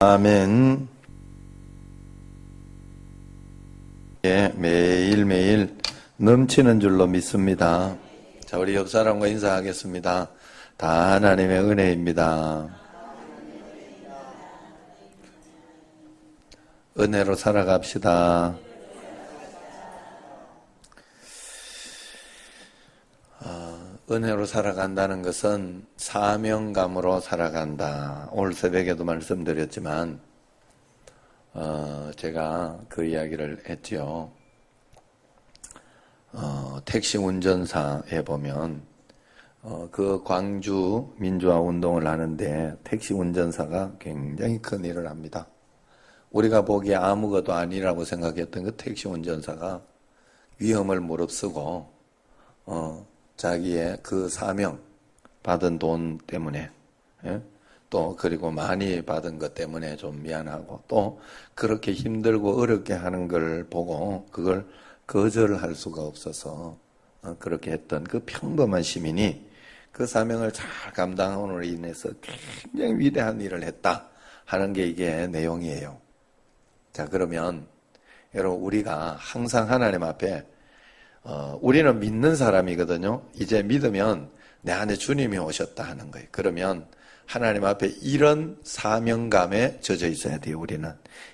아멘. 예, 매일매일 넘치는 줄로 믿습니다. 자, 우리 옆 사람과 인사하겠습니다. 다 하나님의 은혜입니다. 은혜로 살아갑시다. 은혜로 살아간다는 것은 사명감으로 살아간다. 오늘 새벽에도 말씀드렸지만 제가 그 이야기를 했지요. 택시 운전사에 보면 그 광주 민주화 운동을 하는데 택시 운전사가 굉장히 큰 일을 합니다. 우리가 보기에 아무것도 아니라고 생각했던 그 택시 운전사가 위험을 무릅쓰고 자기의 그 사명 받은 돈 때문에 또 그리고 많이 받은 것 때문에 좀 미안하고 또 그렇게 힘들고 어렵게 하는 걸 보고 그걸 거절할 수가 없어서 그렇게 했던 그 평범한 시민이 그 사명을 잘 감당함으로 인해서 굉장히 위대한 일을 했다 하는 게 이게 내용이에요. 자, 그러면 여러분, 우리가 항상 하나님 앞에 우리는 믿는 사람이거든요. 이제 믿으면 내 안에 주님이 오셨다 하는 거예요. 그러면 하나님 앞에 이런 사명감에 젖어 있어야 돼요. 우리는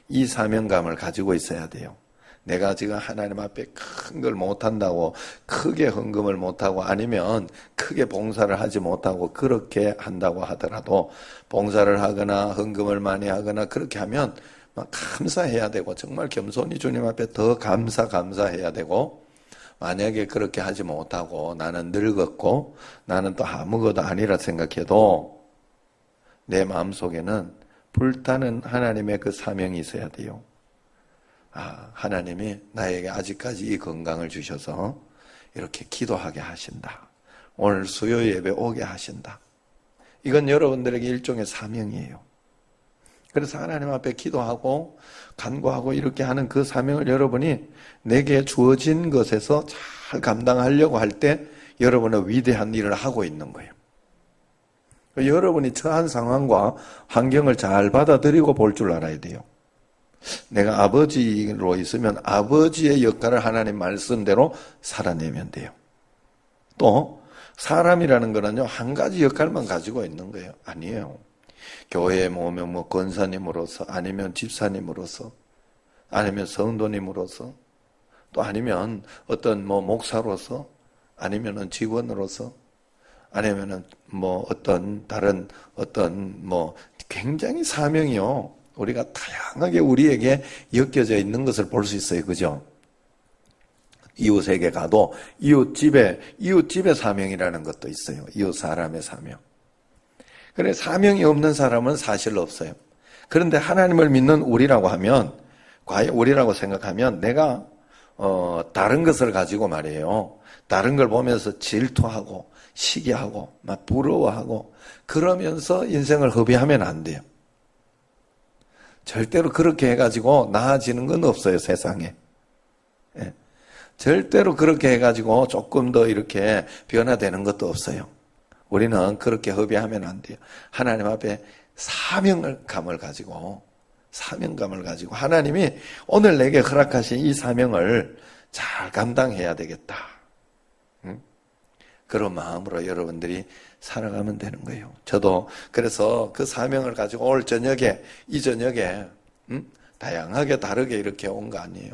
이 사명감을 가지고 있어야 돼요. 내가 지금 하나님 앞에 큰 걸 못한다고, 크게 헌금을 못하고, 아니면 크게 봉사를 하지 못하고 그렇게 한다고 하더라도 봉사를 하거나 헌금을 많이 하거나 그렇게 하면 막 감사해야 되고, 정말 겸손히 주님 앞에 더 감사해야 되고, 만약에 그렇게 하지 못하고 나는 늙었고 나는 또 아무것도 아니라 생각해도 내 마음속에는 불타는 하나님의 그 사명이 있어야 돼요. 하나님이 나에게 아직까지 이 건강을 주셔서 이렇게 기도하게 하신다. 오늘 수요 예배 오게 하신다. 이건 여러분들에게 일종의 사명이에요. 그래서 하나님 앞에 기도하고 간구하고 이렇게 하는 그 사명을 여러분이 내게 주어진 것에서 잘 감당하려고 할 때 여러분은 위대한 일을 하고 있는 거예요. 여러분이 처한 상황과 환경을 잘 받아들이고 볼 줄 알아야 돼요. 내가 아버지로 있으면 아버지의 역할을 하나님 말씀대로 살아내면 돼요. 또 사람이라는 거는요, 한 가지 역할만 가지고 있는 거예요. 아니에요. 교회에 오면 권사님으로서, 아니면 집사님으로서, 아니면 성도님으로서, 또 아니면 어떤 목사로서, 아니면은 직원으로서, 아니면은 어떤 다른 굉장히 사명이요, 우리가 다양하게 우리에게 엮여져 있는 것을 볼 수 있어요. 그죠? 이웃에게 가도 이웃집의 사명이라는 것도 있어요. 이웃 사람의 사명. 그래, 사명이 없는 사람은 사실 없어요. 그런데 하나님을 믿는 우리라고 하면, 과연 우리라고 생각하면 내가 다른 것을 가지고 말이에요, 다른 걸 보면서 질투하고 시기하고 막 부러워하고 그러면서 인생을 허비하면 안 돼요. 절대로 그렇게 해가지고 나아지는 건 없어요, 세상에. 예. 절대로 그렇게 해가지고 조금 더 이렇게 변화되는 것도 없어요. 우리는 그렇게 허비하면 안 돼요. 하나님 앞에 사명감을 가지고 하나님이 오늘 내게 허락하신 이 사명을 잘 감당해야 되겠다. 그런 마음으로 여러분들이 살아가면 되는 거예요. 저도 그래서 그 사명을 가지고 오늘 저녁에, 이 저녁에 다양하게 다르게 이렇게 온 거 아니에요.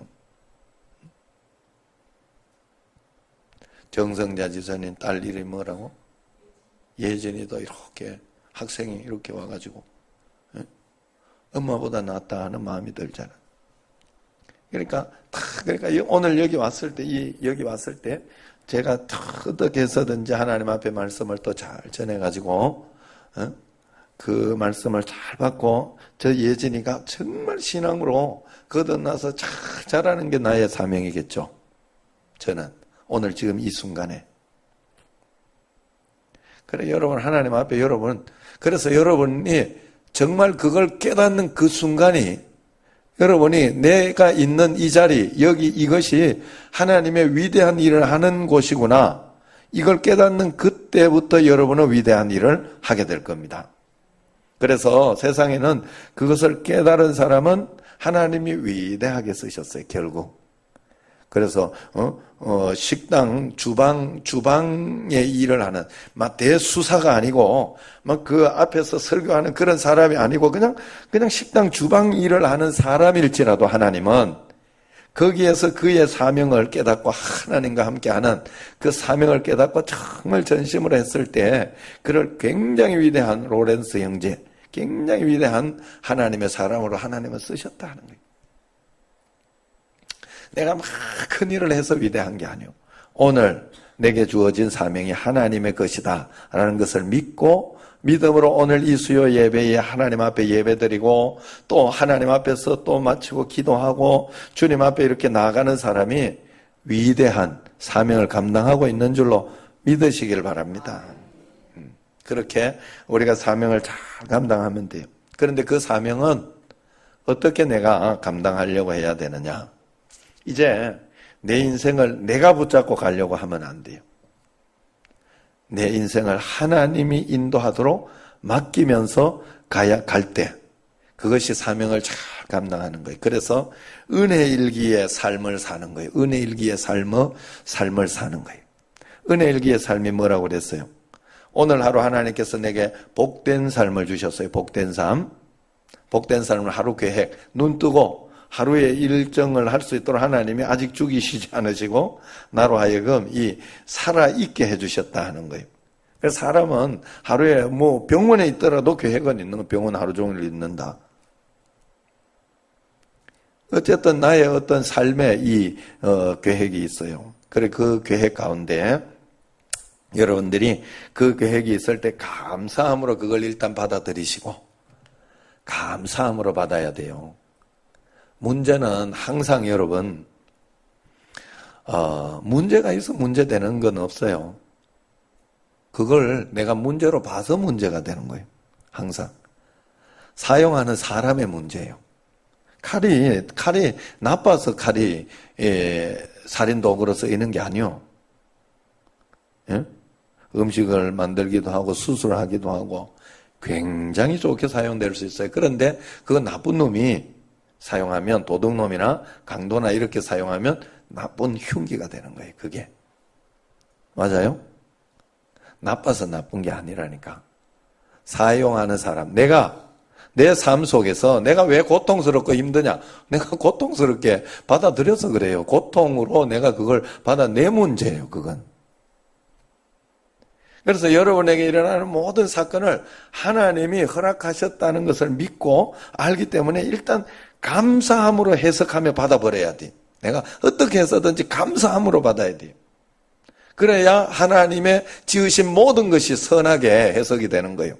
정성자 지사님 딸 이름이 뭐라고? 예전에도 이렇게 학생이 이렇게 와가지고 엄마보다 낫다 하는 마음이 들잖아. 그러니까 오늘 여기 왔을 때 제가 어떻게 해서든지 하나님 앞에 말씀을 또 잘 전해가지고 그 말씀을 잘 받고 저 예진이가 정말 신앙으로 거듭나서 잘 자라는 게 나의 사명이겠죠. 저는 오늘 지금 이 순간에. 그래, 여러분, 하나님 앞에 그래서 여러분이 정말 그걸 깨닫는 그 순간이, 여러분이 내가 있는 이 자리, 이것이 하나님의 위대한 일을 하는 곳이구나, 이걸 깨닫는 그때부터 여러분은 위대한 일을 하게 될 겁니다. 그래서 세상에는 그것을 깨달은 사람은 하나님이 위대하게 쓰셨어요, 결국. 그래서 식당 주방의 일을 하는 막 대수사가 아니고 막 그 앞에서 설교하는 그런 사람이 아니고 그냥 식당 주방 일을 하는 사람일지라도 하나님은 거기에서 그의 사명을 깨닫고 하나님과 함께하는 그 사명을 깨닫고 정말 전심으로 했을 때 그를 굉장히 위대한 로렌스 형제, 굉장히 위대한 하나님의 사람으로 하나님은 쓰셨다 하는 거예요. 내가 막 큰 일을 해서 위대한 게 아니요. 오늘 내게 주어진 사명이 하나님의 것이다 라는 것을 믿고 믿음으로 오늘 이 수요 예배에 하나님 앞에 예배드리고 또 하나님 앞에서 또 마치고 기도하고 주님 앞에 이렇게 나아가는 사람이 위대한 사명을 감당하고 있는 줄로 믿으시길 바랍니다. 그렇게 우리가 사명을 잘 감당하면 돼요. 그런데 그 사명은 어떻게 내가 감당하려고 해야 되느냐? 이제 내 인생을 내가 붙잡고 가려고 하면 안 돼요. 내 인생을 하나님이 인도하도록 맡기면서 갈 때 그것이 사명을 잘 감당하는 거예요. 그래서 은혜 일기의 삶을 사는 거예요. 은혜 일기의 삶을 사는 거예요. 은혜 일기의 삶이 뭐라고 그랬어요? 오늘 하루 하나님께서 내게 복된 삶을 주셨어요. 복된 삶. 복된 삶을 하루 계획. 눈 뜨고 하루의 일정을 할 수 있도록 하나님이 아직 죽이시지 않으시고 나로 하여금 이 살아있게 해주셨다 하는 거예요. 그래서 사람은 하루에 뭐 병원에 있더라도 계획은 있는 거, 병원 하루 종일 있는다. 어쨌든 나의 어떤 삶에 이 계획이 있어요. 그래 그 계획 가운데 여러분들이 그 계획이 있을 때 감사함으로 그걸 일단 받아들이시고 감사함으로 받아야 돼요. 문제는 항상 여러분 문제가 있어 문제되는 건 없어요. 그걸 내가 문제로 봐서 문제가 되는 거예요. 항상 사용하는 사람의 문제예요. 칼이 나빠서 칼이 살인 도구로 쓰이는 게 아니요. 예? 음식을 만들기도 하고 수술하기도 하고 굉장히 좋게 사용될 수 있어요. 그런데 그건 나쁜 놈이 사용하면 도둑놈이나 강도나 이렇게 사용하면 나쁜 흉기가 되는 거예요. 그게 맞아요? 나빠서 나쁜 게 아니라니까. 사용하는 사람, 내가 내 삶 속에서 내가 왜 고통스럽고 힘드냐? 내가 고통스럽게 받아들여서 그래요. 고통으로 내가 그걸 받아 내 문제예요. 그건. 그래서 여러분에게 일어나는 모든 사건을 하나님이 허락하셨다는 것을 믿고 알기 때문에 일단 감사함으로 해석하며 받아버려야 돼. 내가 어떻게 해서든지 감사함으로 받아야 돼요. 그래야 하나님의 지으신 모든 것이 선하게 해석이 되는 거예요.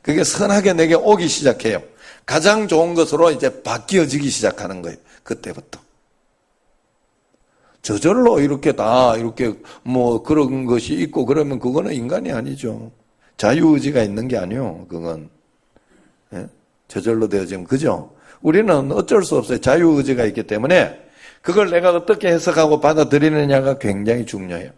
그게 선하게 내게 오기 시작해요. 가장 좋은 것으로 이제 바뀌어지기 시작하는 거예요. 그때부터. 저절로 이렇게 뭐 그런 것이 있고 그러면 그거는 인간이 아니죠. 자유의지가 있는 게 아니요. 그건. 예? 저절로 되어지면 그죠? 우리는 어쩔 수 없어요. 자유의지가 있기 때문에 그걸 내가 어떻게 해석하고 받아들이느냐가 굉장히 중요해요.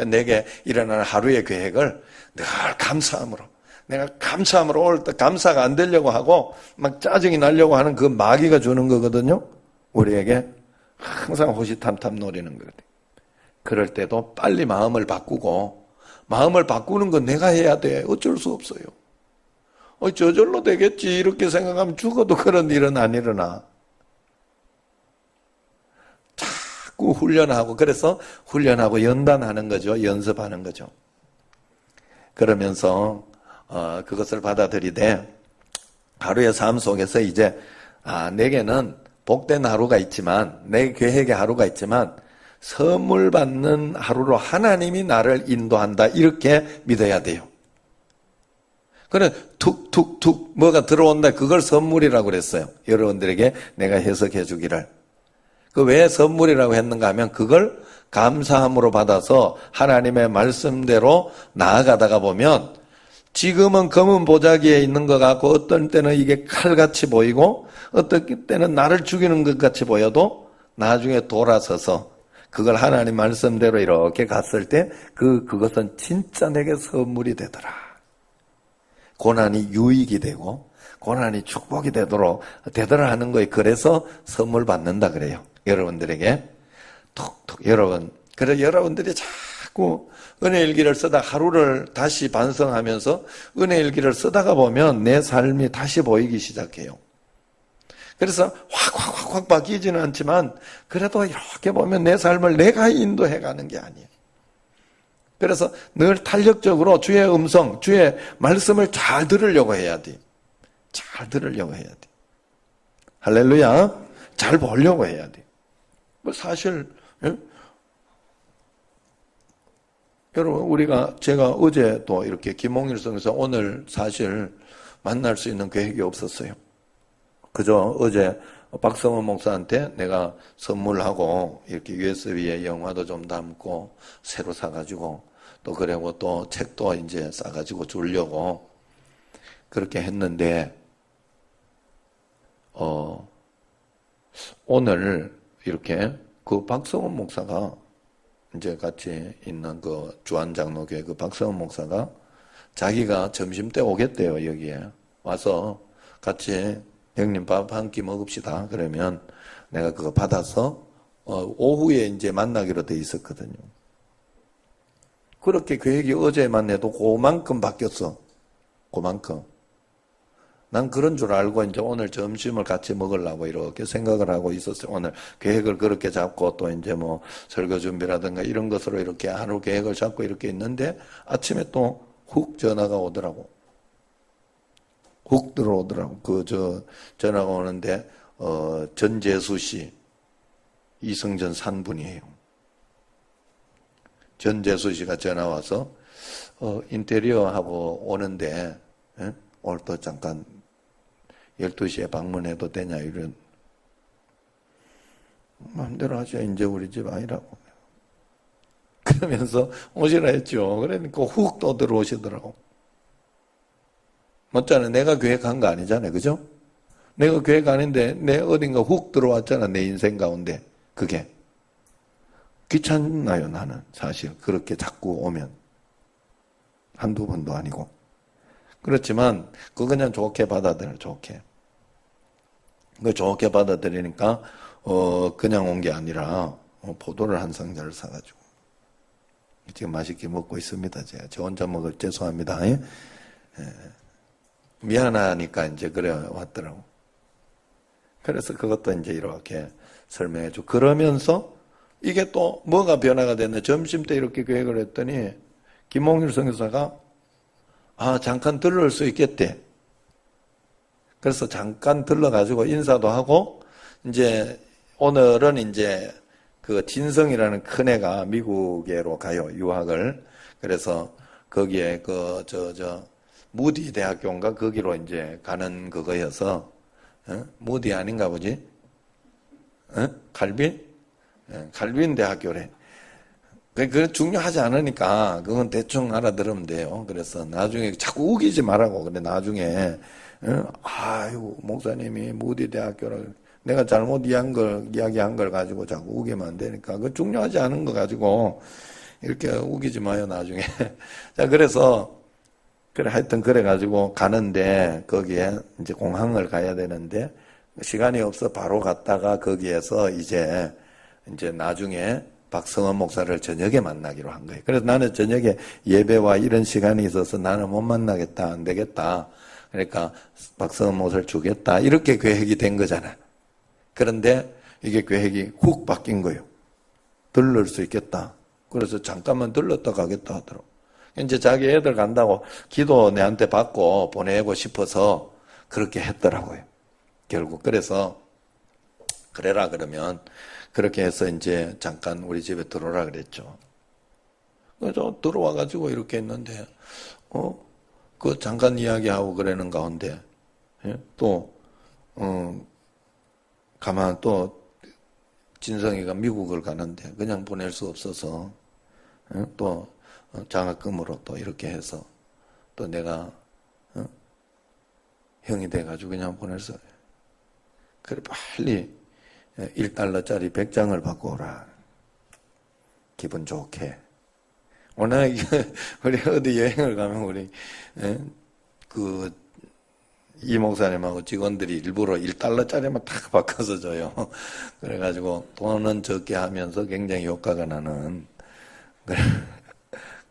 내게 일어나는 하루의 계획을 늘 감사함으로 내가 감사함으로 올 때 감사가 안 되려고 하고 막 짜증이 나려고 하는 그 마귀가 주는 거거든요. 우리에게 항상 호시탐탐 노리는 거거든요. 그럴 때도 빨리 마음을 바꾸고 마음을 바꾸는 건 내가 해야 돼. 어쩔 수 없어요. 저절로 되겠지 이렇게 생각하면 죽어도 그런 일은 안 일어나. 자꾸 훈련하고 그래서 훈련하고 연단하는 거죠. 연습하는 거죠. 그러면서 그것을 받아들이되 하루의 삶 속에서 이제 내게는 복된 하루가 있지만 내 계획의 하루가 있지만 선물 받는 하루로 하나님이 나를 인도한다 이렇게 믿어야 돼요. 그래 툭툭툭 뭐가 들어온다 그걸 선물이라고 그랬어요. 여러분들에게 내가 해석해 주기를. 그 왜 선물이라고 했는가 하면 그걸 감사함으로 받아서 하나님의 말씀대로 나아가다가 보면 지금은 검은 보자기에 있는 것 같고 어떤 때는 이게 칼같이 보이고 어떤 때는 나를 죽이는 것 같이 보여도 나중에 돌아서서 그걸 하나님 말씀대로 이렇게 갔을 때 그것은 진짜 내게 선물이 되더라. 고난이 유익이 되고 고난이 축복이 되도록 하는 거예요. 그래서 선물 받는다 그래요. 여러분들에게 톡톡 그래서 여러분들이 자꾸 은혜 일기를 쓰다 하루를 다시 반성하면서 은혜 일기를 쓰다가 보면 내 삶이 다시 보이기 시작해요. 그래서 확 바뀌지는 않지만 그래도 이렇게 보면 내 삶을 내가 인도해 가는 게 아니에요. 그래서 늘 탄력적으로 주의 음성, 주의 말씀을 잘 들으려고 해야 돼. 잘 들으려고 해야 돼. 할렐루야. 잘 보려고 해야 돼. 사실 여러분 제가 어제 또 이렇게 김홍일 성에서 오늘 사실 만날 수 있는 계획이 없었어요. 그저 어제 박성원 목사한테 내가 선물하고 이렇게 USB에 영화도 좀 담고 새로 사가지고 또 그리고 또 책도 이제 싸가지고 주려고 그렇게 했는데 오늘 이렇게 그 박성원 목사가 이제 같이 있는 그 주안장로교회 그 박성원 목사가 자기가 점심때 오겠대요. 여기에 와서 같이 형님 밥 한 끼 먹읍시다. 그러면 내가 그거 받아서 오후에 이제 만나기로 돼 있었거든요. 그렇게 계획이 어제만 해도 그만큼 바뀌었어. 그만큼. 난 그런 줄 알고 이제 오늘 점심을 같이 먹으려고 이렇게 생각을 하고 있었어요. 오늘 계획을 그렇게 잡고 또 이제 뭐 설교 준비라든가 이런 것으로 이렇게 하루 계획을 잡고 이렇게 있는데 아침에 또 훅 전화가 오더라고. 훅 들어오더라고. 전화가 오는데, 전재수 씨, 이성전 산분이에요. 전재수 씨가 전화 와서, 인테리어 하고 오는데, 오늘 또 잠깐 12시에 방문해도 되냐, 이런. 마음대로 하죠. 이제 우리 집 아니라고. 그러면서 오시라 했죠. 그러니까 훅 또 들어오시더라고. 맞잖아요. 내가 계획한 거 아니잖아요. 그죠? 내가 계획 아닌데 내 어딘가 훅 들어왔잖아. 내 인생 가운데. 그게. 귀찮나요 나는 사실. 그렇게 자꾸 오면. 한두 번도 아니고. 그렇지만 그거 그냥 좋게 받아들여. 좋게. 그 좋게 받아들이니까 그냥 온 게 아니라 포도를 한 상자를 사가지고 지금 맛있게 먹고 있습니다. 제가 저 혼자 먹을 죄송합니다. 예? 미안하니까 이제 그래 왔더라고. 그래서 그것도 이제 이렇게 설명해 주고 그러면서 이게 또 뭐가 변화가 됐나 점심 때 이렇게 계획을 했더니 김홍일 선교사가 잠깐 들러올 수 있겠대. 그래서 잠깐 들러가지고 인사도 하고 이제 오늘은 이제 그 진성이라는 큰애가 미국에로 가요. 유학을. 그래서 거기에 무디 대학교인가 거기로 이제 가는 그거여서 무디 아닌가 보지? 칼빈? 칼빈 대학교래. 그게 중요하지 않으니까 그건 대충 알아들으면 돼요. 그래서 나중에 자꾸 우기지 말라고. 근데 나중에 아유 목사님이 무디 대학교라 내가 잘못 이야기한 걸 가지고 자꾸 우기면 안 되니까 그 중요하지 않은 거 가지고 이렇게 우기지 마요 나중에. 자 그래서 그래 하여튼 그래 가지고 가는데 거기에 이제 공항을 가야 되는데 시간이 없어 바로 갔다가 거기에서 이제 나중에 박성원 목사를 저녁에 만나기로 한 거예요. 그래서 나는 저녁에 예배와 이런 시간이 있어서 나는 못 만나겠다 안 되겠다. 그러니까 박성원 목사를 주겠다 이렇게 계획이 된 거잖아. 그런데 이게 계획이 훅 바뀐 거예요. 들를 수 있겠다. 그래서 잠깐만 들렀다 가겠다 하더라고. 이제 자기 애들 간다고 기도 내한테 받고 보내고 싶어서 그렇게 했더라고요. 결국 그래서 그래라 그러면 그렇게 해서 이제 잠깐 우리 집에 들어오라 그랬죠. 그래서 들어와 가지고 이렇게 했는데 그 잠깐 이야기하고 그러는 가운데 또 가만 또 진성이가 미국을 가는데 그냥 보낼 수 없어서 또 장학금으로 또 이렇게 해서 또 내가 형이 돼가지고 그냥 보낼 수 그래 빨리 1달러짜리 100장을 받고 오라. 기분 좋게. 오늘 우리 어디 여행을 가면 우리 이 목사님하고 직원들이 일부러 1달러짜리만 탁 바꿔서 줘요. 그래가지고 돈은 적게 하면서 굉장히 효과가 나는.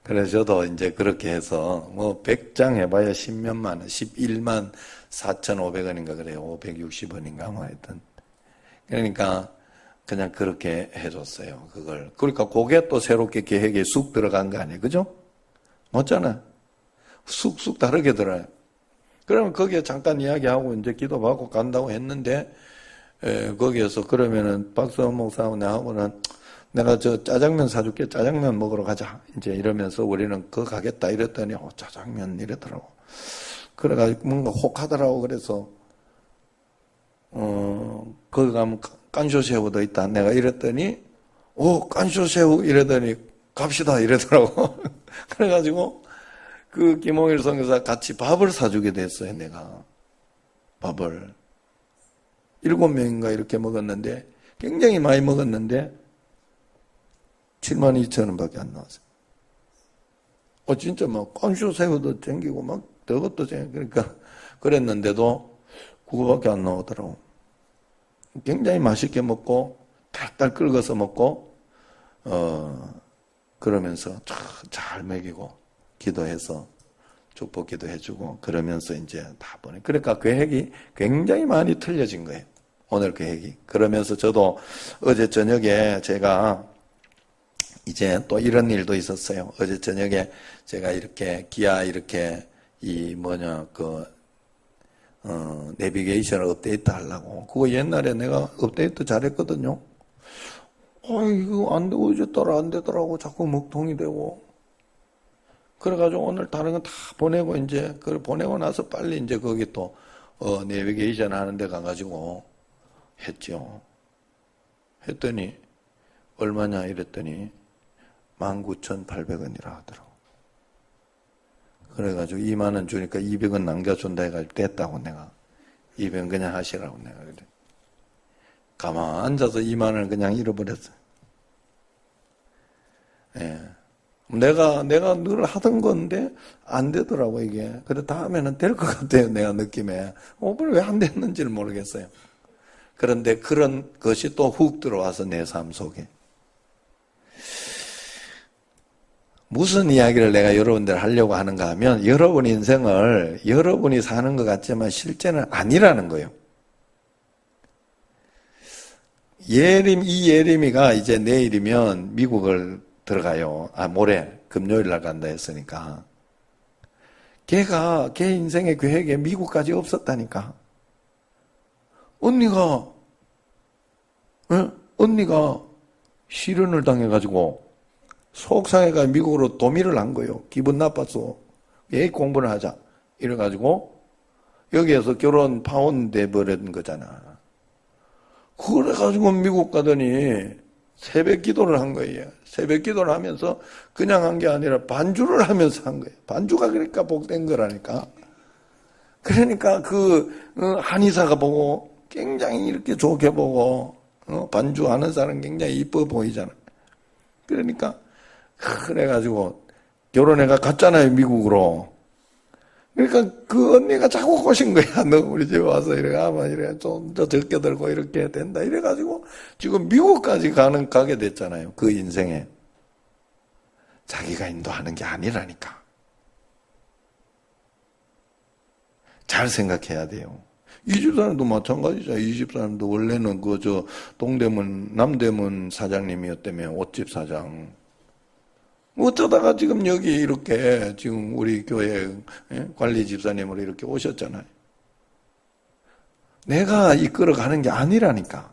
그래서 저도 이제 그렇게 해서 100장 해봐야 10몇만 원, 11만 4,500원인가 그래요. 560원인가 뭐 하여튼. 그러니까 그냥 그렇게 해줬어요. 그걸. 그러니까 그게 또 새롭게 계획에 쑥 들어간 거 아니에요. 그죠? 맞잖아. 쑥쑥 다르게 들어요. 그러면 거기에 잠깐 이야기하고 이제 기도받고 간다고 했는데, 거기에서 그러면은 박수원 목사하고 내하고는 내가 저 짜장면 사줄게. 짜장면 먹으러 가자. 이제 이러면서 우리는 그거 가겠다. 이랬더니, 짜장면 이러더라고. 그래가지고 뭔가 혹하더라고. 그래서, 거기 가면 깐쇼새우도 있다. 내가 이랬더니, 깐쇼새우 이러더니 갑시다. 이러더라고. 그래가지고, 그 김홍일 선교사 같이 밥을 사주게 됐어요, 내가. 밥을. 7명인가 이렇게 먹었는데, 굉장히 많이 먹었는데, 72,000원 밖에 안 나왔어요. 진짜 막, 깐쇼 새우도 쟁기고, 막, 저것도 쟁기고, 그러니까, 그랬는데도, 그거밖에 안 나오더라고. 굉장히 맛있게 먹고, 달달 끓여서 먹고, 그러면서 잘 먹이고, 기도해서, 축복기도 해주고, 그러면서 이제 다 보내. 그러니까 계획이 굉장히 많이 틀려진 거예요. 오늘 계획이. 그러면서 저도 어제 저녁에 제가 이제 또 이런 일도 있었어요. 어제 저녁에 제가 이렇게 기아 이렇게 내비게이션을 업데이트 하려고. 그거 옛날에 내가 업데이트 잘했거든요. 이거 안 되고 이제 따라 안 되더라고. 자꾸 먹통이 되고. 그래가지고 오늘 다른 건 다 보내고 이제 그걸 보내고 나서 빨리 이제 거기 또 내비게이션 하는 데 가가지고 했죠. 했더니 얼마냐 이랬더니 19,800원이라 하더라고. 그래가지고 2만 원 주니까 200원 남겨준다 해가지고 됐다고 내가. 200원 그냥 하시라고 내가 그래. 가만 앉아서 2만 원을 그냥 잃어버렸어. 예. 내가 늘 하던 건데 안 되더라고 이게. 그래 다음에는 될 것 같아요. 내가 느낌에. 왜 안 됐는지를 모르겠어요. 그런데 그런 것이 또 훅 들어와서 내 삶 속에. 무슨 이야기를 내가 여러분들 하려고 하는가 하면 여러분 인생을 여러분이 사는 것 같지만 실제는 아니라는 거예요. 이 예림이가 이제 내일이면 미국을 들어가요. 모레 금요일 날 간다 했으니까. 걔 인생의 계획에 미국까지 없었다니까. 언니가 실현을 당해가지고 속상해가 미국으로 도미를 한 거예요. 기분 나빠서. 얘 공부를 하자. 이래가지고 여기에서 결혼 파혼돼 버린 거잖아. 그래가지고 미국 가더니 새벽 기도를 한 거예요. 새벽 기도를 하면서 그냥 한 게 아니라 반주를 하면서 한 거예요. 반주가 그러니까 복된 거라니까. 그러니까 한의사가 보고 굉장히 이렇게 좋게 보고 반주하는 사람 굉장히 이뻐 보이잖아. 그러니까 그래가지고 결혼해가 갔잖아요, 미국으로. 그러니까 그 언니가 자꾸 꼬신 거야. 너 우리 집에 와서 이래 좀 더 적게 들고 이렇게 해야 된다. 이래가지고 지금 미국까지 가게 됐잖아요. 그 인생에. 자기가 인도하는 게 아니라니까. 잘 생각해야 돼요. 이 집 사람도 마찬가지죠. 이 집 사람도 원래는 남대문 사장님이었다며, 옷집 사장. 어쩌다가 지금 여기 이렇게 지금 우리 교회 관리 집사님으로 이렇게 오셨잖아요. 내가 이끌어가는 게 아니라니까.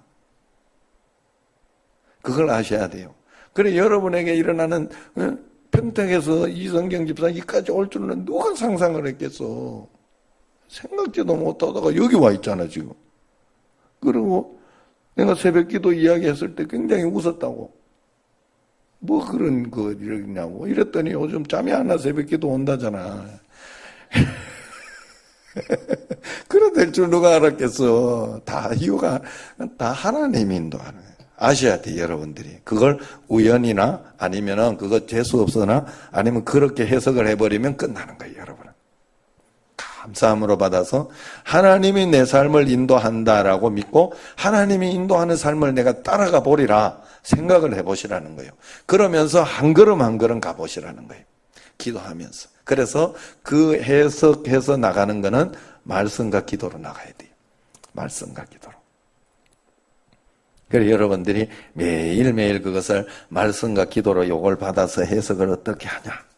그걸 아셔야 돼요. 그래 여러분에게 일어나는 평택에서 이성경 집사 여기까지 올 줄은 누가 상상을 했겠어. 생각지도 못하다가 여기 와 있잖아 지금. 그리고 내가 새벽기도 이야기했을 때 굉장히 웃었다고. 뭐 그런 거 이러냐고. 이랬더니 요즘 잠이 안 나 새벽기도 온다잖아. 그래 될 줄 누가 알았겠어. 다 이유가 다 하나님이 인도하는 거예요. 아셔야 돼 여러분들이. 그걸 우연이나 아니면은 그거 재수 없거나 아니면 그렇게 해석을 해버리면 끝나는 거예요 여러분은. 감사함으로 받아서 하나님이 내 삶을 인도한다라고 믿고 하나님이 인도하는 삶을 내가 따라가 보리라 생각을 해보시라는 거예요. 그러면서 한 걸음 한 걸음 가보시라는 거예요. 기도하면서. 그래서 그 해석해서 나가는 거는 말씀과 기도로 나가야 돼요. 말씀과 기도로. 그래서 여러분들이 매일매일 그것을 말씀과 기도로 요걸 받아서 해석을 어떻게 하냐.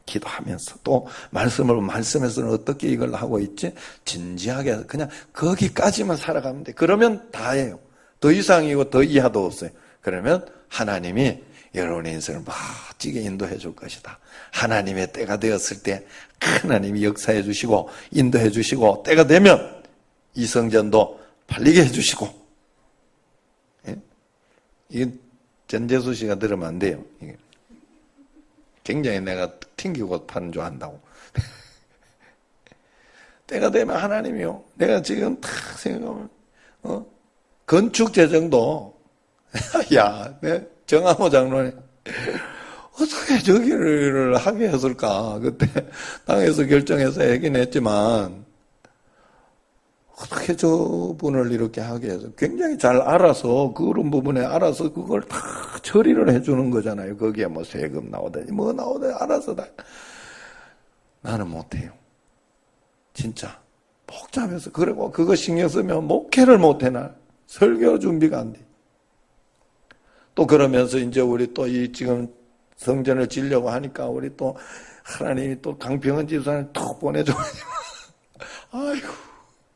기도하면서 또 말씀에서는 어떻게 이걸 하고 있지? 진지하게 그냥 거기까지만 살아가면 돼. 그러면 다예요. 더 이상이고 더 이하도 없어요. 그러면 하나님이 여러분의 인생을 멋지게 인도해 줄 것이다. 하나님의 때가 되었을 때 하나님이 역사해 주시고 인도해 주시고 때가 되면 이성전도 팔리게 해 주시고. 예? 이게 전재수 씨가 들으면 안 돼요. 이게. 굉장히 내가 튕기고 파는 줄 안다고. 때가 되면 하나님이요. 내가 지금 탁 생각하면 건축 재정도 야, 내 정암호 장로님 어떻게 저기를 하게 했을까? 그때 당에서 결정해서 하긴 했지만 어떻게 저분을 이렇게 하게 해서 굉장히 잘 알아서 그런 부분에 알아서 그걸 다 처리를 해주는 거잖아요. 거기에 뭐 세금 나오더니 뭐 나오더니 알아서 다. 나는 못해요. 진짜 복잡해서. 그리고 그거 신경 쓰면 목회를 못해. 나 설교 준비가 안 돼. 또 그러면서 이제 우리 또 이 지금 성전을 지려고 하니까 우리 또 하나님이 또 강평원 집사를 톡 보내줘. 아이고,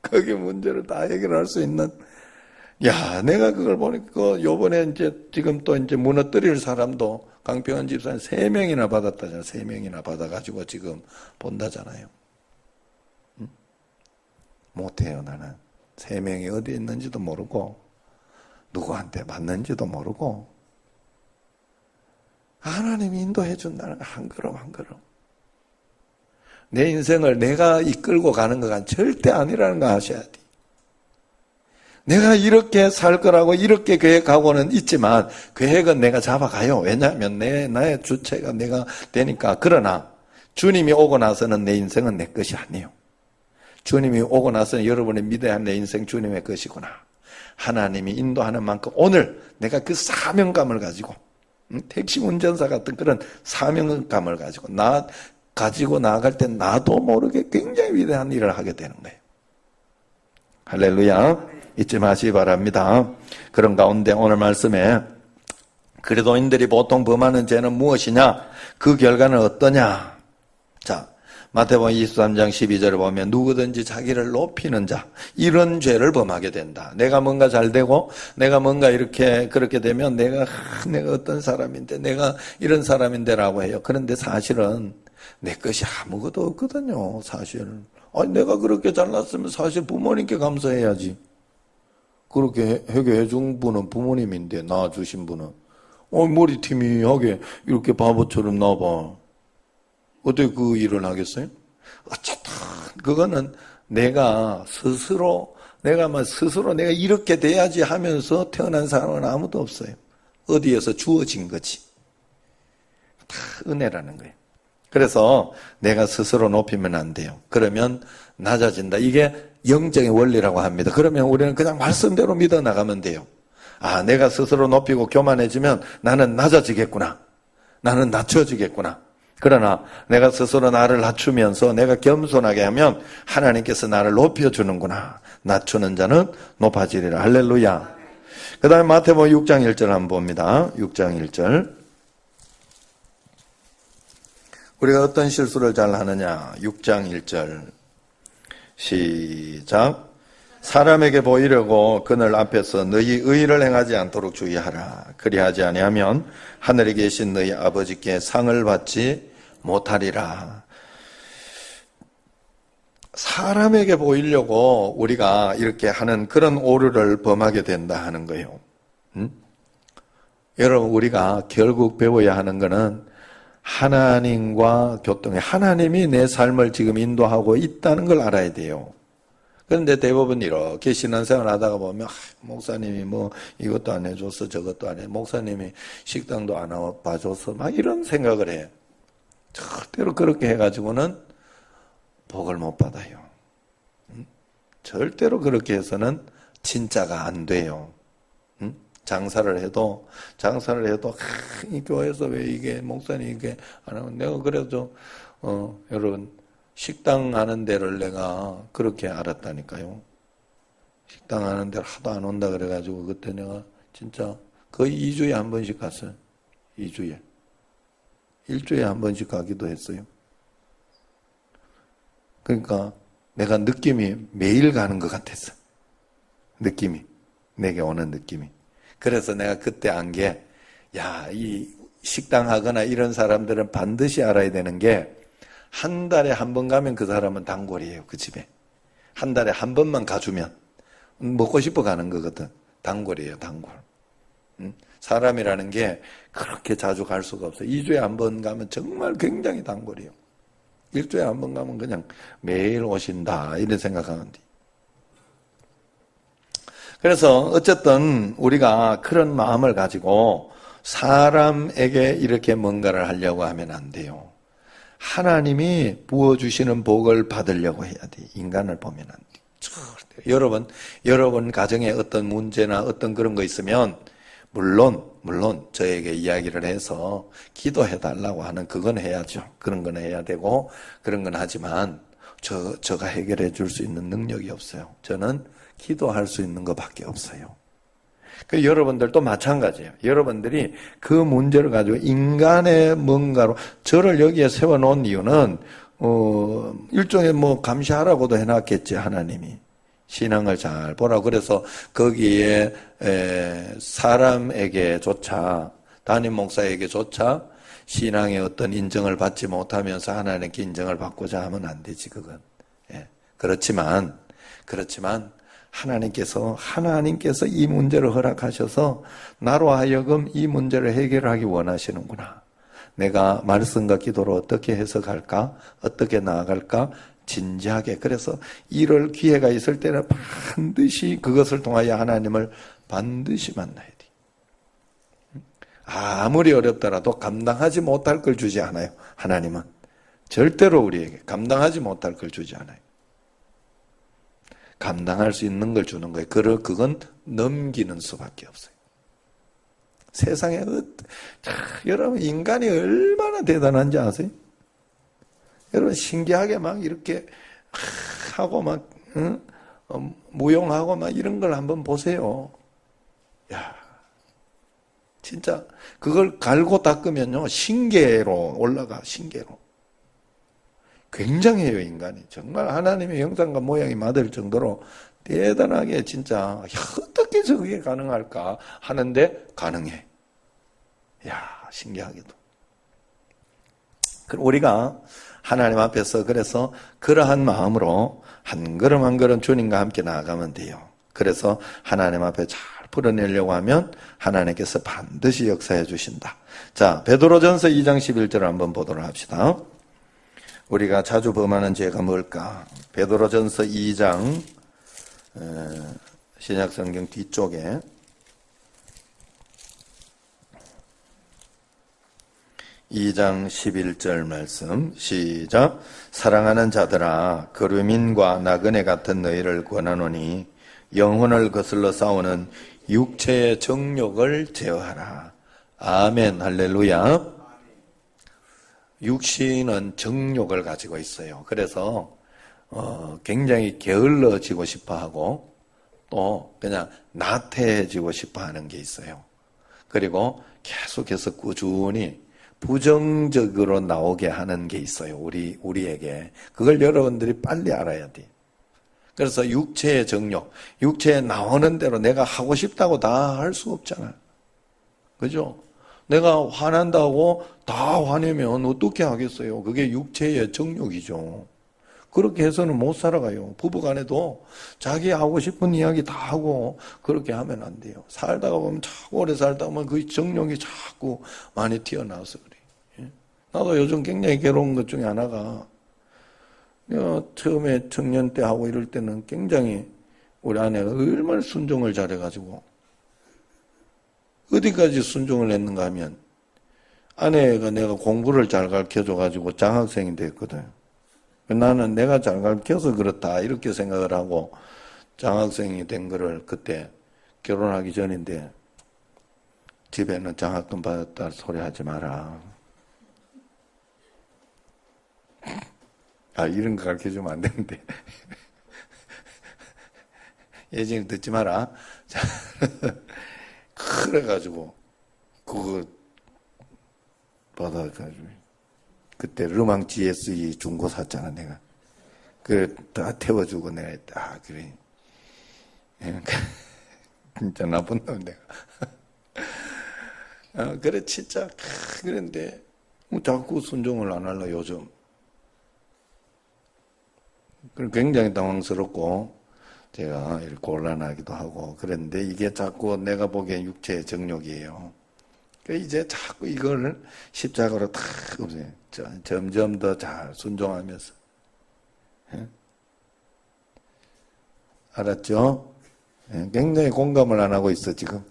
거기 문제를 다 해결할 수 있는. 야, 내가 그걸 보니까 요번에 이제 지금 또 이제 무너뜨릴 사람도 강평원 집사는 3명이나 받았다잖아요. 3명이나 받아가지고 지금 본다잖아요. 응? 못해요, 나는. 3명이 어디 있는지도 모르고, 누구한테 맞는지도 모르고, 하나님이 인도해 준다는 거 한 걸음 한 걸음. 내 인생을 내가 이끌고 가는 거가 절대 아니라는 거 아셔야 돼. 내가 이렇게 살 거라고 이렇게 계획하고는 있지만 계획은 내가 잡아가요. 왜냐하면 나의 주체가 내가 되니까. 그러나 주님이 오고 나서는 내 인생은 내 것이 아니에요. 주님이 오고 나서는 여러분이 믿어야 할 내 인생 주님의 것이구나. 하나님이 인도하는 만큼 오늘 내가 그 사명감을 가지고 택시 운전사 같은 그런 사명감을 가지고 나아갈 때 나도 모르게 굉장히 위대한 일을 하게 되는 거예요. 할렐루야. 잊지 마시기 바랍니다. 그런 가운데 오늘 말씀에 그리스도인들이 보통 범하는 죄는 무엇이냐? 그 결과는 어떠냐? 자, 마태복음 23장 12절을 보면 누구든지 자기를 높이는 자, 이런 죄를 범하게 된다. 내가 뭔가 잘 되고 내가 뭔가 이렇게 그렇게 되면 내가 어떤 사람인데 내가 이런 사람인데라고 해요. 그런데 사실은 내 것이 아무것도 없거든요. 사실. 아니 내가 그렇게 잘났으면 사실 부모님께 감사해야지. 그렇게 해결해 준 분은 부모님인데 낳아주신 분은 머리 티미하게 이렇게 바보처럼 나와봐. 어떻게 그 일을 하겠어요? 어쨌든 그거는 내가 스스로 내가 이렇게 돼야지 하면서 태어난 사람은 아무도 없어요. 어디에서 주어진 거지. 다 은혜라는 거예요. 그래서 내가 스스로 높이면 안 돼요. 그러면 낮아진다. 이게 영적인 원리라고 합니다. 그러면 우리는 그냥 말씀대로 믿어 나가면 돼요. 아, 내가 스스로 높이고 교만해지면 나는 낮아지겠구나. 나는 낮춰지겠구나. 그러나 내가 스스로 나를 낮추면서 내가 겸손하게 하면 하나님께서 나를 높여주는구나. 낮추는 자는 높아지리라. 할렐루야. 그 다음에 마태복음 6장 1절 한번 봅니다. 6장 1절. 우리가 어떤 실수를 잘 하느냐. 6장 1절. 시작. 사람에게 보이려고 그늘 앞에서 너희 의를 행하지 않도록 주의하라. 그리하지 아니하면 하늘에 계신 너희 아버지께 상을 받지 못하리라. 사람에게 보이려고 우리가 이렇게 하는 그런 오류를 범하게 된다 하는 거예요. 여러분, 우리가 결국 배워야 하는 것은 하나님과 교통해. 하나님이 내 삶을 지금 인도하고 있다는 걸 알아야 돼요. 그런데 대부분 이렇게 신앙생활 하다가 보면 목사님이 뭐 이것도 안 해줘서 저것도 안 해. 목사님이 식당도 안 봐줘서 막 이런 생각을 해. 절대로 그렇게 해가지고는 복을 못 받아요. 절대로 그렇게 해서는 진짜가 안 돼요. 장사를 해도 이 교회에서 왜 이게 목사님 이게 안 하면 내가 그래도 여러분 식당 하는 데를 내가 그렇게 알았다니까요. 식당 하는 데를 하도 안 온다 그래가지고 그때 내가 진짜 거의 2주에 한 번씩 갔어요. 2주에. 1주에 한 번씩 가기도 했어요. 그러니까 내가 느낌이 매일 가는 것 같았어. 느낌이. 내게 오는 느낌이. 그래서 내가 그때 안 게, 이 식당 하거나 이런 사람들은 반드시 알아야 되는 게, 한 달에 한 번 가면 그 사람은 단골이에요, 그 집에. 한 달에 한 번만 가주면, 먹고 싶어 가는 거거든. 단골이에요, 단골. 사람이라는 게 그렇게 자주 갈 수가 없어요. 2주에 한 번 가면 정말 굉장히 단골이에요. 1주에 한 번 가면 그냥 매일 오신다, 이런 생각하면 돼. 그래서 어쨌든 우리가 그런 마음을 가지고 사람에게 이렇게 뭔가를 하려고 하면 안 돼요. 하나님이 부어주시는 복을 받으려고 해야 돼. 인간을 보면 안 돼. 여러분 가정에 어떤 문제나 어떤 그런 거 있으면 물론 저에게 이야기를 해서 기도해 달라고 하는 그건 해야죠. 그런 건 해야 되고 그런 건 하지만 제가 해결해 줄 수 있는 능력이 없어요. 저는 기도할 수 있는 것밖에 없어요. 여러분들도 마찬가지예요. 여러분들이 그 문제를 가지고 인간의 뭔가로 저를 여기에 세워놓은 이유는 일종의 감시하라고도 해놨겠지, 하나님이. 신앙을 잘 보라고. 그래서 거기에 사람에게조차, 담임 목사에게조차 신앙의 어떤 인정을 받지 못하면서 하나님께 인정을 받고자 하면 안 되지, 그건. 그렇지만 하나님께서 이 문제를 허락하셔서 나로 하여금 이 문제를 해결하기 원하시는구나. 내가 말씀과 기도로 어떻게 해석할까? 어떻게 나아갈까? 진지하게. 그래서 이럴 기회가 있을 때는 반드시 그것을 통하여 하나님을 반드시 만나야 돼. 아무리 어렵더라도 감당하지 못할 걸 주지 않아요. 하나님은. 절대로 우리에게 감당하지 못할 걸 주지 않아요. 감당할 수 있는 걸 주는 거예요. 그건 넘기는 수밖에 없어요. 세상에 여러분 인간이 얼마나 대단한지 아세요? 여러분 신기하게 막 이렇게 하고 막 무용하고 막 이런 걸 한번 보세요. 진짜 그걸 갈고 닦으면요 신계로 올라가. 신계로. 굉장해요, 인간이. 정말 하나님의 형상과 모양이 맞을 정도로 대단하게 진짜 어떻게 저게 가능할까 하는데 가능해. 신기하게도. 우리가 하나님 앞에서 그래서 그러한 마음으로 한 걸음 한 걸음 주님과 함께 나아가면 돼요. 그래서 하나님 앞에 잘 풀어내려고 하면 하나님께서 반드시 역사해 주신다. 자, 베드로전서 2장 11절을 한번 보도록 합시다. 우리가 자주 범하는 죄가 뭘까? 베드로전서 2장 신약성경 뒤쪽에 2장 11절 말씀 시작. 사랑하는 자들아 거류민과 나그네 같은 너희를 권하노니 영혼을 거슬러 싸우는 육체의 정욕을 제어하라. 아멘. 할렐루야. 육신은 정욕을 가지고 있어요. 그래서 굉장히 게을러지고 싶어하고 또 그냥 나태해지고 싶어하는 게 있어요. 그리고 계속해서 꾸준히 부정적으로 나오게 하는 게 있어요. 우리에게. 그걸 여러분들이 빨리 알아야 돼요. 그래서 육체의 정욕, 육체에 나오는 대로 내가 하고 싶다고 다 할 수 없잖아요. 그죠? 내가 화난다고 다 화내면 어떻게 하겠어요? 그게 육체의 정욕이죠. 그렇게 해서는 못 살아가요. 부부간에도 자기 하고 싶은 이야기 다 하고 그렇게 하면 안 돼요. 살다가 보면 자꾸 오래 살다 보면 그 정욕이 자꾸 많이 튀어나와서 그래. 나도 요즘 굉장히 괴로운 것 중에 하나가 내가 처음에 청년 때 하고 이럴 때는 굉장히 우리 아내가 얼마나 순종을 잘해가지고 어디까지 순종을 했는가 하면 아내가 내가 공부를 잘 가르쳐줘가지고 장학생이 됐거든. 나는 내가 잘 가르쳐서 그렇다 이렇게 생각을 하고 장학생이 된 거를 그때 결혼하기 전인데 집에는 장학금 받았다 소리 하지 마라. 이런 거 가르쳐주면 안 되는데. 예진이 듣지 마라. 자, 그래가지고 그거 받아가지고 그때 르망 GSE 중고 샀잖아 내가. 그래 다 태워주고 내가 그래. 진짜 나쁜 놈 내가. 그래 진짜 그런데 자꾸 순종을 안 하려 요즘. 굉장히 당황스럽고 제가 이렇게 곤란하기도 하고 그런데 이게 자꾸 내가 보기엔 육체의 정욕이에요. 이제 자꾸 이걸 십자가로 다 없애요. 점점 더 잘 순종하면서. 알았죠? 굉장히 공감을 안 하고 있어 지금.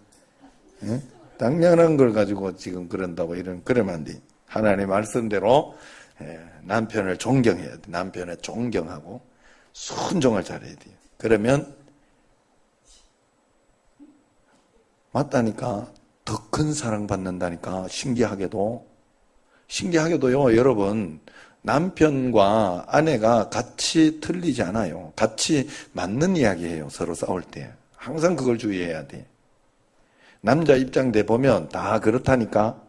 당연한 걸 가지고 지금 그런다고 그러면 안 돼. 하나님 말씀대로 남편을 존경해야 돼. 남편을 존경하고 순종을 잘해야 돼요. 그러면 맞다니까 더 큰 사랑 받는다니까. 신기하게도요 여러분, 남편과 아내가 같이 틀리지 않아요. 같이 맞는 이야기예요. 서로 싸울 때 항상 그걸 주의해야 돼. 남자 입장대 보면 다 그렇다니까.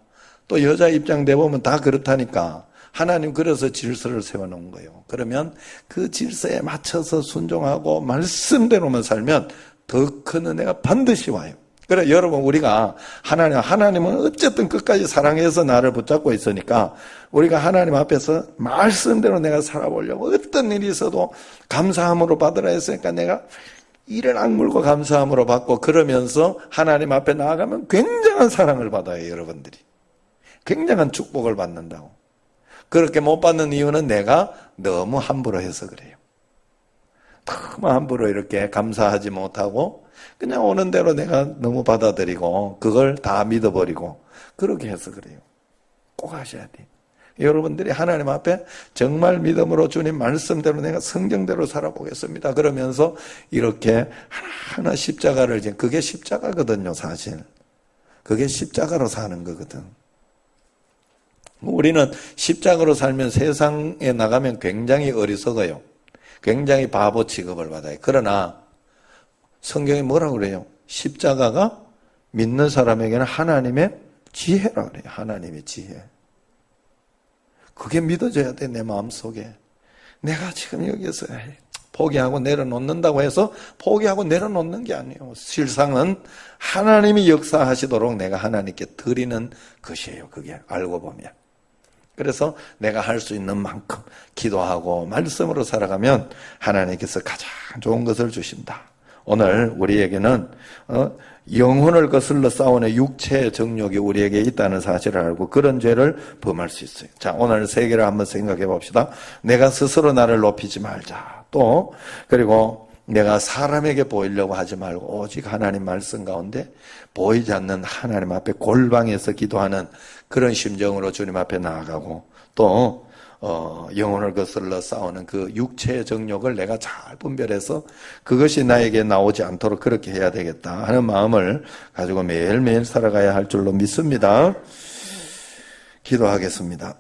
또 여자 입장대 보면 다 그렇다니까. 하나님 그래서 질서를 세워놓은 거예요. 그러면 그 질서에 맞춰서 순종하고 말씀대로만 살면 더 큰 은혜가 반드시 와요. 그래 여러분, 우리가 하나님은 어쨌든 끝까지 사랑해서 나를 붙잡고 있으니까 우리가 하나님 앞에서 말씀대로 내가 살아보려고 어떤 일이 있어도 감사함으로 받으라 했으니까 내가 이를 악물고 감사함으로 받고 그러면서 하나님 앞에 나아가면 굉장한 사랑을 받아요. 여러분들이 굉장한 축복을 받는다고. 그렇게 못 받는 이유는 내가 너무 함부로 해서 그래요. 너무 함부로 이렇게 감사하지 못하고 그냥 오는 대로 내가 너무 받아들이고 그걸 다 믿어버리고 그렇게 해서 그래요. 꼭 하셔야 돼요. 여러분들이 하나님 앞에 정말 믿음으로 주님 말씀대로 내가 성경대로 살아보겠습니다. 그러면서 이렇게 하나하나 십자가를 그게 십자가거든요. 사실 그게 십자가로 사는 거거든. 우리는 십자가로 살면 세상에 나가면 굉장히 어리석어요. 굉장히 바보 취급을 받아요. 그러나 성경이 뭐라고 그래요? 십자가가 믿는 사람에게는 하나님의 지혜라고 그래요. 하나님의 지혜. 그게 믿어져야 돼. 내 마음속에. 내가 지금 여기서 포기하고 내려놓는다고 해서 포기하고 내려놓는 게 아니에요. 실상은 하나님이 역사하시도록 내가 하나님께 드리는 것이에요. 그게 알고 보면. 그래서 내가 할 수 있는 만큼 기도하고 말씀으로 살아가면 하나님께서 가장 좋은 것을 주신다. 오늘 우리에게는 영혼을 거슬러 싸우는 육체의 정욕이 우리에게 있다는 사실을 알고 그런 죄를 범할 수 있어요. 자, 오늘 세 개를 한번 생각해 봅시다. 내가 스스로 나를 높이지 말자. 또 그리고 내가 사람에게 보이려고 하지 말고 오직 하나님 말씀 가운데 보이지 않는 하나님 앞에 골방에서 기도하는 그런 심정으로 주님 앞에 나아가고 또 영혼을 거슬러 싸우는 그 육체의 정욕을 내가 잘 분별해서 그것이 나에게 나오지 않도록 그렇게 해야 되겠다 하는 마음을 가지고 매일매일 살아가야 할 줄로 믿습니다. 기도하겠습니다.